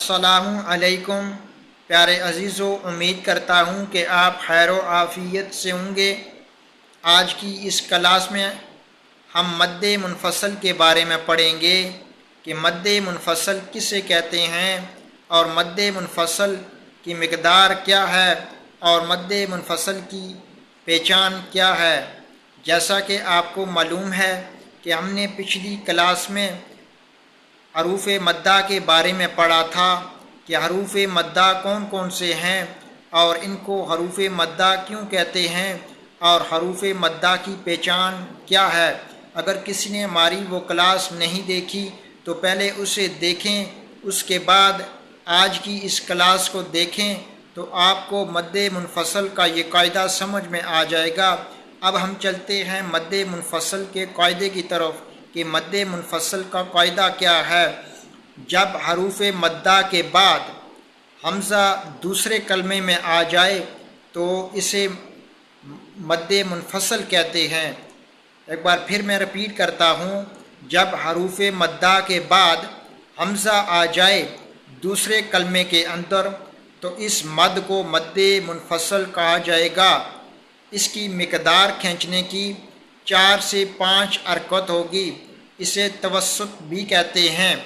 अस्सलामु अलैकुम प्यारे अज़ीज़ों, उम्मीद करता हूँ कि आप खैर व आफ़ियत से होंगे। आज की इस क्लास में हम मद्द मुनफ़सल के बारे में पढ़ेंगे कि मद्द मुनफ़सल किसे कहते हैं और मद्द मुनफ़सल की मिक़दार क्या है और मद्द मुनफ़सल की पहचान क्या है। जैसा कि आपको मालूम है कि हमने पिछली क्लास में हरूफ मद्दा के बारे में पढ़ा था कि हरूफ मद्दा कौन कौन से हैं और इनको हरूफ मद्दा क्यों कहते हैं और हरूफ मद्दा की पहचान क्या है। अगर किसी ने हमारी वो क्लास नहीं देखी तो पहले उसे देखें, उसके बाद आज की इस क्लास को देखें तो आपको मद्द मुनफ़सल का ये कायदा समझ में आ जाएगा। अब हम चलते हैं मद्द मुनफ़सल के कायदे की तरफ कि मद्द मुनफ़सल का कायदा क्या है। जब हरूफ मद्दा के बाद हमज़ा दूसरे कलमे में आ जाए तो इसे मद्द मुनफ़सल कहते हैं। एक बार फिर मैं रिपीट करता हूँ, जब हरूफ मद्दा के बाद हमज़ा आ जाए दूसरे कलमे के अंदर तो इस मद को मद्द मुनफ़सल कहा जाएगा। इसकी मिक़दार खींचने की 4 से 5 हरकत होगी, इसे तवस्सुत भी कहते हैं।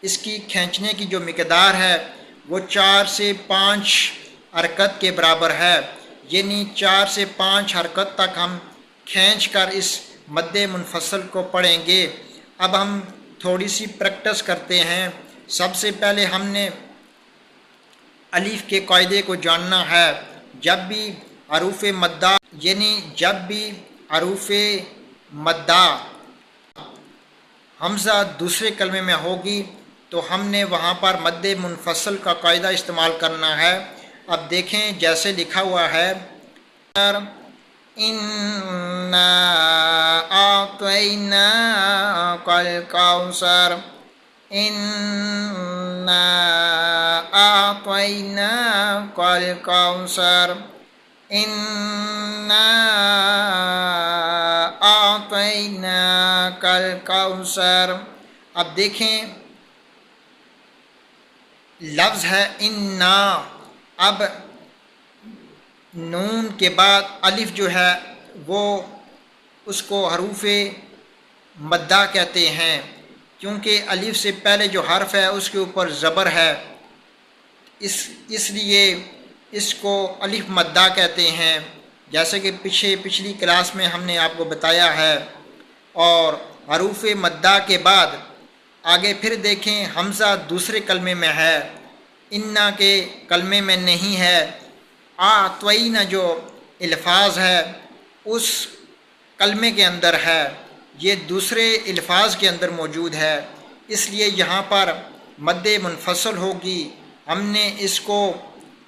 इसकी खींचने की जो मिक़दार है वो 4 से 5 हरकत के बराबर है, यानी 4 से 5 हरकत तक हम खींच कर इस मद्द मुनफ़सल को पढ़ेंगे। अब हम थोड़ी सी प्रैक्टिस करते हैं। सबसे पहले हमने अलिफ के कायदे को जानना है। जब भी हरूफ मद्दा यानी जब भी हरूफ मद्दा हमज़ा दूसरे कलमे में होगी तो हमने वहाँ पर मद्द मुनफ़सल का कायदा इस्तेमाल करना है। अब देखें, जैसे लिखा हुआ है, इन्ना आतैना कल कौसर, इन्ना आतैना कल कौसर, इन्ना आतैना कल कौसर। अब देखें, लफ्ज़ है इन्ना। अब नून के बाद अलिफ जो है वो उसको हरूफ मद्दा कहते हैं, क्योंकि अलिफ से पहले जो हर्फ है उसके ऊपर ज़बर है, इसलिए इसको अलिफ मद्दा कहते हैं, जैसे कि पिछली क्लास में हमने आपको बताया है। और हरूफ मद्दा के बाद आगे फिर देखें, हमज़ा दूसरे कलमे में है, इन्ना के कलमे में नहीं है। आतवैना जो अल्फाज है उस कलमे के अंदर है, ये दूसरे अल्फाज के अंदर मौजूद है, इसलिए यहाँ पर मद्द मुनफ़सल होगी। हमने इसको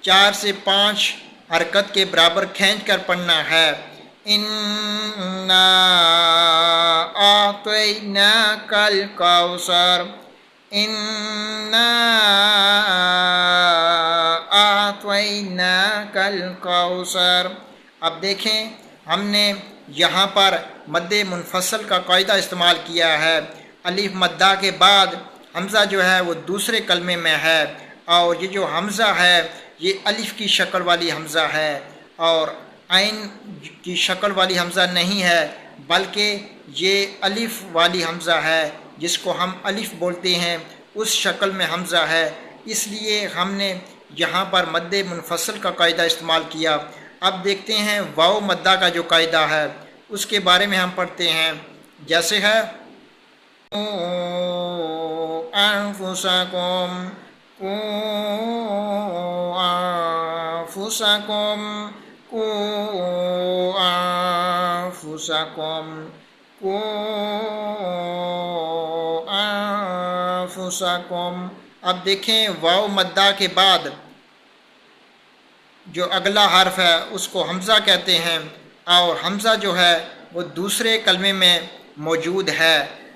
4 से 5 हरकत के बराबर खींच कर पढ़ना है। इन्ना आतैना कल कौसर, इन्ना आतैना कल कौसर। अब देखें, हमने यहाँ पर मद्द मुनफ़सल का कायदा इस्तेमाल किया है। अलिफ मद्दा के बाद हमज़ा जो है वो दूसरे कलमे में है और ये जो हमज़ा है ये अलिफ की शक्ल वाली हमज़ा है और आइन की शक्ल वाली हमज़ा नहीं है, बल्कि ये अलिफ वाली हमज़ा है जिसको हम अलिफ बोलते हैं, उस शक्ल में हमज़ा है। इसलिए हमने यहाँ पर मद्द मुनफ़सल का कायदा इस्तेमाल किया। अब देखते हैं वाव मद्दा का जो कायदा है उसके बारे में हम पढ़ते हैं। जैसे है अनफुसकुम, अनफुसकुम, अनफुसकुम, अनफुसकुम। अब देखें, वाव मद्दा के बाद जो अगला हर्फ है उसको हमज़ा कहते हैं और हमज़ा जो है वो दूसरे कलमे में मौजूद है।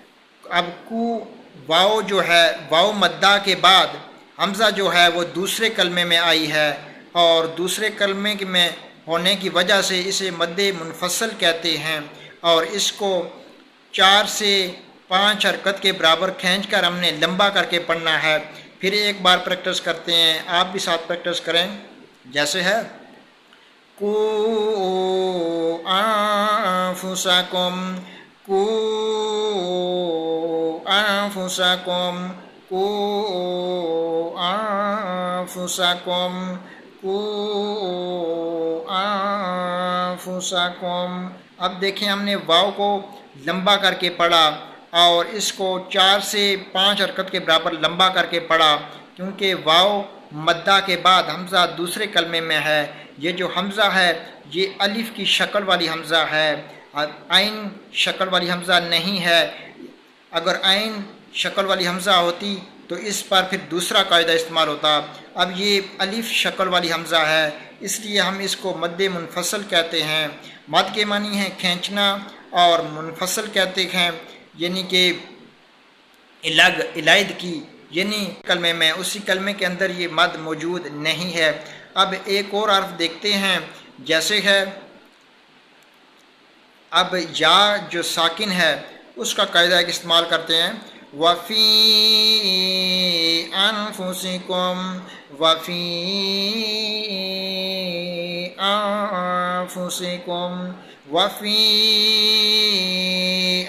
अब कू वाव जो है, वाव मद्दा के बाद हमज़ा जो है वो दूसरे कलमे में आई है और दूसरे कलमे में होने की वजह से इसे मद्द मुनफ़सल कहते हैं और इसको 4 से 5 हरकत के बराबर खींच कर हमने लंबा करके पढ़ना है। پھر ایک بار پریکٹس کرتے ہیں، آپ بھی ساتھ پریکٹس کریں، جیسے ہے کو انفسکم، کو انفسکم، کو انفسکم، کو انفسکم۔ اب دیکھیں ہم نے واو کو لمبا کر کے پڑھا اور اس کو 4 سے 5 حرکت کے برابر لمبا کر کے پڑھا، کیونکہ واو مدہ کے بعد حمزہ دوسرے کلمے میں ہے۔ یہ جو حمزہ ہے یہ الف کی شکل والی حمزہ ہے، عین شکل والی حمزہ نہیں ہے۔ اگر عین شکل والی حمزہ ہوتی تو اس پر پھر دوسرا قاعدہ استعمال ہوتا۔ اب یہ الف شکل والی حمزہ ہے، اس لیے ہم اس کو مد منفصل کہتے ہیں۔ مد کے معنی ہے کھینچنا، اور منفصل کہتے ہیں یعنی کہ علیحدگی، یعنی کلمے میں اسی کلمے کے اندر یہ مد موجود نہیں ہے۔ اب ایک اور حرف دیکھتے ہیں، جیسے ہے اب یا جو ساکن ہے اس کا قاعدہ ایک استعمال کرتے ہیں، وفی انفسکم، وفی انفسکم، وفی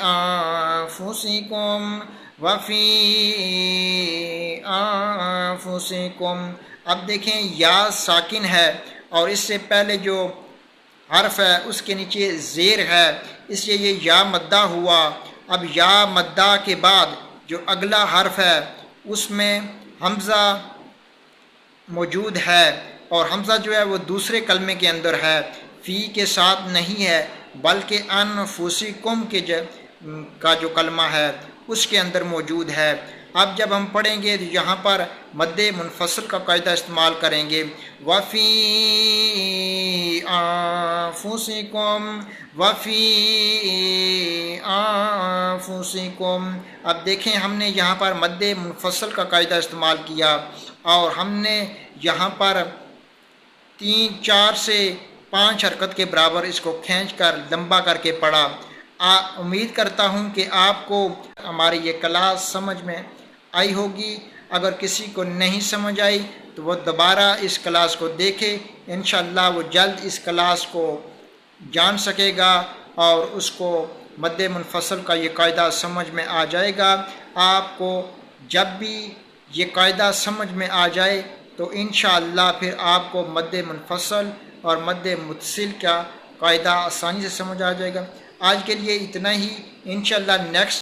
انفسکم، وفی انفسکم۔ اب دیکھیں یا ساکن ہے اور اس سے پہلے جو حرف ہے اس کے نیچے زیر ہے، اس لیے یہ یا مدہ ہوا۔ اب یا مدہ کے بعد جو اگلا حرف ہے اس میں حمزہ موجود ہے، اور حمزہ جو ہے وہ دوسرے کلمے کے اندر ہے، فی کے ساتھ نہیں ہے، بلکہ انفسکم کا جو کلمہ ہے اس کے اندر موجود ہے۔ اب جب ہم پڑھیں گے تو یہاں پر مد منفصل کا قاعدہ استعمال کریں گے، وفی انفسکم، وفی انفسکم۔ اب دیکھیں ہم نے یہاں پر مد منفصل کا قاعدہ استعمال کیا اور ہم نے یہاں پر 3، 4 سے 5 حرکت کے برابر اس کو کھینچ کر لمبا کر کے پڑھا۔ امید کرتا ہوں کہ آپ کو ہماری یہ کلاس سمجھ میں آئی ہوگی۔ اگر کسی کو نہیں سمجھ آئی تو وہ دوبارہ اس کلاس کو دیکھے، انشاءاللہ وہ جلد اس کلاس کو جان سکے گا اور اس کو مد منفصل کا یہ قاعدہ سمجھ میں آ جائے گا۔ آپ کو جب بھی یہ قاعدہ سمجھ میں آ جائے تو انشاءاللہ پھر آپ کو مد منفصل اور مد متصل کا قاعدہ آسانی سے سمجھ آ جائے گا۔ آج کے لیے اتنا ہی، انشاءاللہ نیکسٹ